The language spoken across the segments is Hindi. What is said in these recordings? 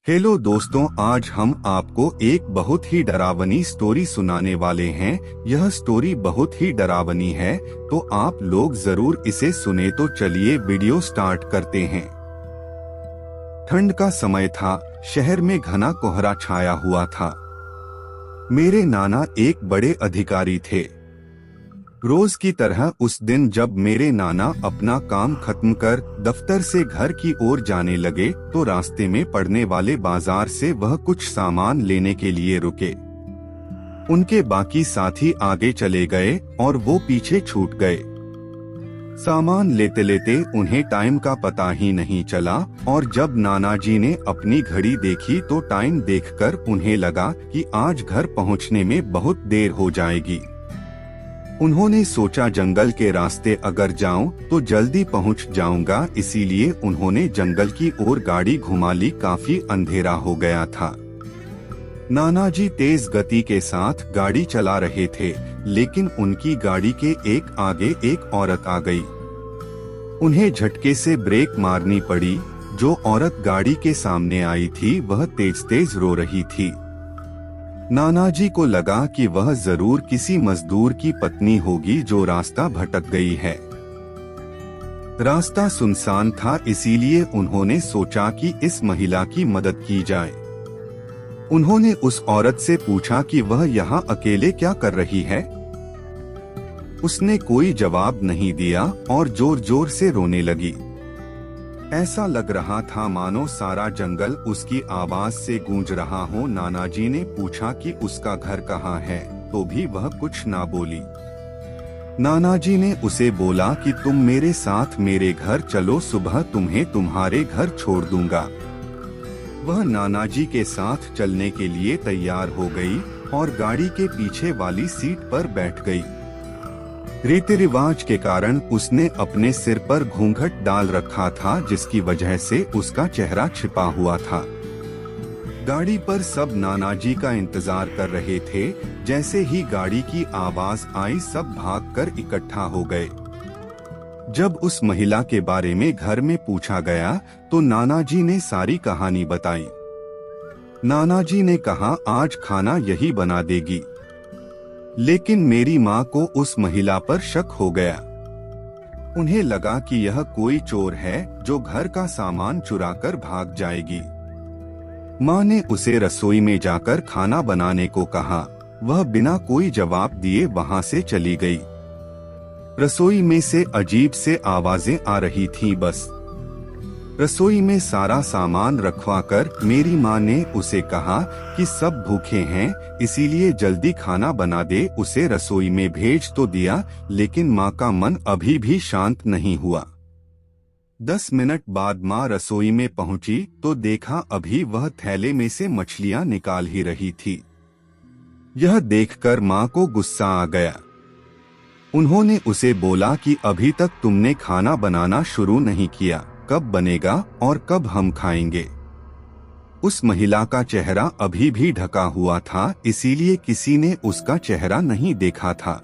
हेलो दोस्तों, आज हम आपको एक बहुत ही डरावनी स्टोरी सुनाने वाले हैं। यह स्टोरी बहुत ही डरावनी है, तो आप लोग जरूर इसे सुने। तो चलिए वीडियो स्टार्ट करते हैं। ठंड का समय था, शहर में घना कोहरा छाया हुआ था। मेरे नाना एक बड़े अधिकारी थे। रोज की तरह उस दिन जब मेरे नाना अपना काम खत्म कर दफ्तर से घर की ओर जाने लगे, तो रास्ते में पड़ने वाले बाजार से वह कुछ सामान लेने के लिए रुके। उनके बाकी साथी आगे चले गए और वो पीछे छूट गए। सामान लेते लेते उन्हें टाइम का पता ही नहीं चला, और जब नाना जी ने अपनी घड़ी देखी तो टाइम देखकर उन्हें लगा कि आज घर पहुंचने में बहुत देर हो जाएगी। उन्होंने सोचा जंगल के रास्ते अगर जाऊं तो जल्दी पहुंच जाऊंगा, इसीलिए उन्होंने जंगल की ओर गाड़ी घुमा ली। काफी अंधेरा हो गया था। नाना जी तेज गति के साथ गाड़ी चला रहे थे, लेकिन उनकी गाड़ी के एक आगे एक औरत आ गई। उन्हें झटके से ब्रेक मारनी पड़ी। जो औरत गाड़ी के सामने आई थी वह तेज तेज रो रही थी। नाना जी को लगा कि वह जरूर किसी मजदूर की पत्नी होगी जो रास्ता भटक गई है। रास्ता सुनसान था, इसीलिए उन्होंने सोचा कि इस महिला की मदद की जाए। उन्होंने उस औरत से पूछा कि वह यहाँ अकेले क्या कर रही है। उसने कोई जवाब नहीं दिया और जोर जोर से रोने लगी। ऐसा लग रहा था मानो सारा जंगल उसकी आवाज से गूंज रहा हो। नाना जी ने पूछा कि उसका घर कहाँ है, तो भी वह कुछ ना बोली। नाना जी ने उसे बोला कि तुम मेरे साथ मेरे घर चलो, सुबह तुम्हें तुम्हारे घर छोड़ दूंगा। वह नाना जी के साथ चलने के लिए तैयार हो गई और गाड़ी के पीछे वाली सीट पर बैठ गई। रीति रिवाज के कारण उसने अपने सिर पर घूंघट डाल रखा था, जिसकी वजह से उसका चेहरा छिपा हुआ था। गाड़ी पर सब नाना जी का इंतजार कर रहे थे। जैसे ही गाड़ी की आवाज आई, सब भागकर इकट्ठा हो गए। जब उस महिला के बारे में घर में पूछा गया तो नाना जी ने सारी कहानी बताई। नाना जी ने कहा, आज खाना यही बना देगी। लेकिन मेरी माँ को उस महिला पर शक हो गया। उन्हें लगा कि यह कोई चोर है जो घर का सामान चुराकर भाग जाएगी। माँ ने उसे रसोई में जाकर खाना बनाने को कहा। वह बिना कोई जवाब दिए वहां से चली गई। रसोई में से अजीब से आवाजें आ रही थीं। बस रसोई में सारा सामान रखवाकर मेरी माँ ने उसे कहा कि सब भूखे हैं, इसीलिए जल्दी खाना बना दे। उसे रसोई में भेज तो दिया, लेकिन माँ का मन अभी भी शांत नहीं हुआ। 10 मिनट बाद माँ रसोई में पहुंची तो देखा अभी वह थैले में से मछलियां निकाल ही रही थी। यह देखकर माँ को गुस्सा आ गया। उन्होंने उसे बोला कि अभी तक तुमने खाना बनाना शुरू नहीं किया, कब बनेगा और कब हम खाएंगे। उस महिला का चेहरा अभी भी ढका हुआ था, इसीलिए किसी ने उसका चेहरा नहीं देखा था।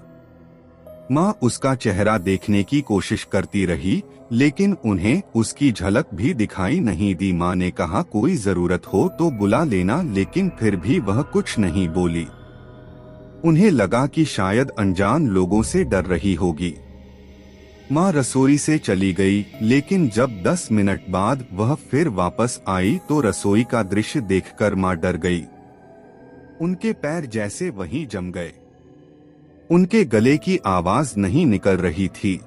माँ उसका चेहरा देखने की कोशिश करती रही, लेकिन उन्हें उसकी झलक भी दिखाई नहीं दी। माँ ने कहा, कोई जरूरत हो तो बुला लेना, लेकिन फिर भी वह कुछ नहीं बोली। उन्हें लगा कि शायद अनजान लोगों से डर रही होगी। माँ रसोई से चली गई, लेकिन जब 10 मिनट बाद वह फिर वापस आई तो रसोई का दृश्य देखकर माँ डर गई। उनके पैर जैसे वहीं जम गए। उनके गले की आवाज नहीं निकल रही थी।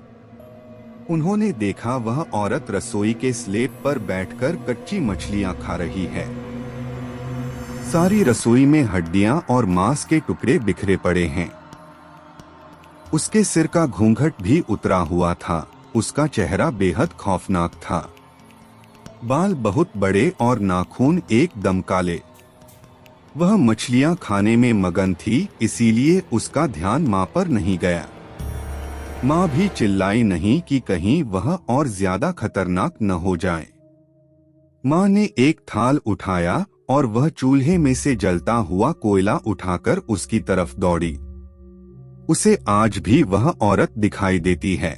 उन्होंने देखा वह औरत रसोई के स्लेब पर बैठकर कच्ची मछलियां खा रही है। सारी रसोई में हड्डियां और मांस के टुकड़े बिखरे पड़े हैं। उसके सिर का घूंघट भी उतरा हुआ था। उसका चेहरा बेहद खौफनाक था। बाल बहुत बड़े और नाखून एकदम काले। वह मछलियां खाने में मगन थी, इसीलिए उसका ध्यान माँ पर नहीं गया। माँ भी चिल्लाई नहीं कि कहीं वह और ज्यादा खतरनाक न हो जाए। माँ ने एक थाल उठाया और वह चूल्हे में से जलता हुआ कोयला उठाकर उसकी तरफ दौड़ी। उसे आज भी वह औरत दिखाई देती है।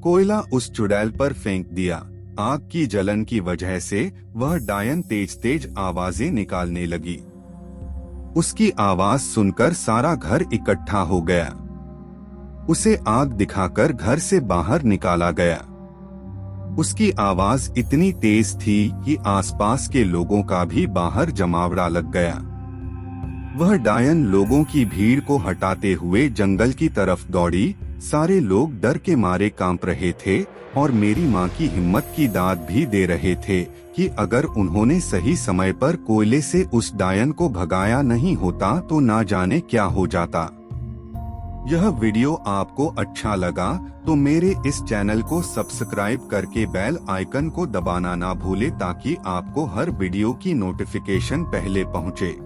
कोयला उस चुड़ैल पर फेंक दिया। आग की जलन की वजह से वह डायन तेज तेज आवाजें निकालने लगी। उसकी आवाज सुनकर सारा घर इकट्ठा हो गया। उसे आग दिखाकर घर से बाहर निकाला गया। उसकी आवाज इतनी तेज थी कि आसपास के लोगों का भी बाहर जमावड़ा लग गया। वह डायन लोगों की भीड़ को हटाते हुए जंगल की तरफ दौड़ी। सारे लोग डर के मारे कांप रहे थे और मेरी माँ की हिम्मत की दाद भी दे रहे थे कि अगर उन्होंने सही समय पर कोयले से उस डायन को भगाया नहीं होता तो ना जाने क्या हो जाता। यह वीडियो आपको अच्छा लगा तो मेरे इस चैनल को सब्सक्राइब करके बेल आइकन को दबाना ना भूले ताकि आपको हर वीडियो की नोटिफिकेशन पहले पहुँचे।